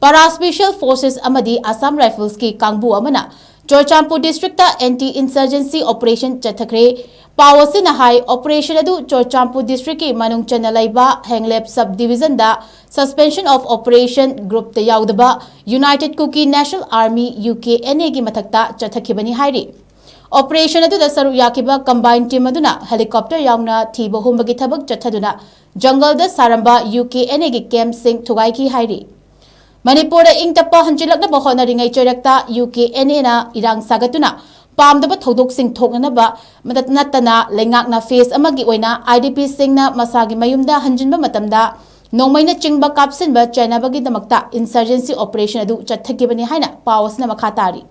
Para Special Forces Amadi Assam Rifles ki Kangbu Amana Churchandpur District Anti-Insurgency Operation CHATTHAKHRE Pawasina High Operation adu Churchandpur District ki Manung Chanalaiba Henglep Subdivision da Suspension of Operation Group ta yaudaba United Kuki National Army UKNA gi mathakta CHATTHAKHIBani hairi. Operation adu da saru yakiba combined team aduna helicopter yauna thiba humbagi thabak chathaduna jungle da saramba UKNA gi camp sing thugai ki hairi. Manipur ing tapa hanjilak na bahona ringai chorakta UKNA na irang sagatuna pamdaba thodok sing thokna ba madat natana lengak na face amagi oina IDP sing na masagi mayumda hanjinba matamda nongmaina chingba kapsin ba China bagi damakta insurgency operation adu chathakibani haina pawas na makhatari.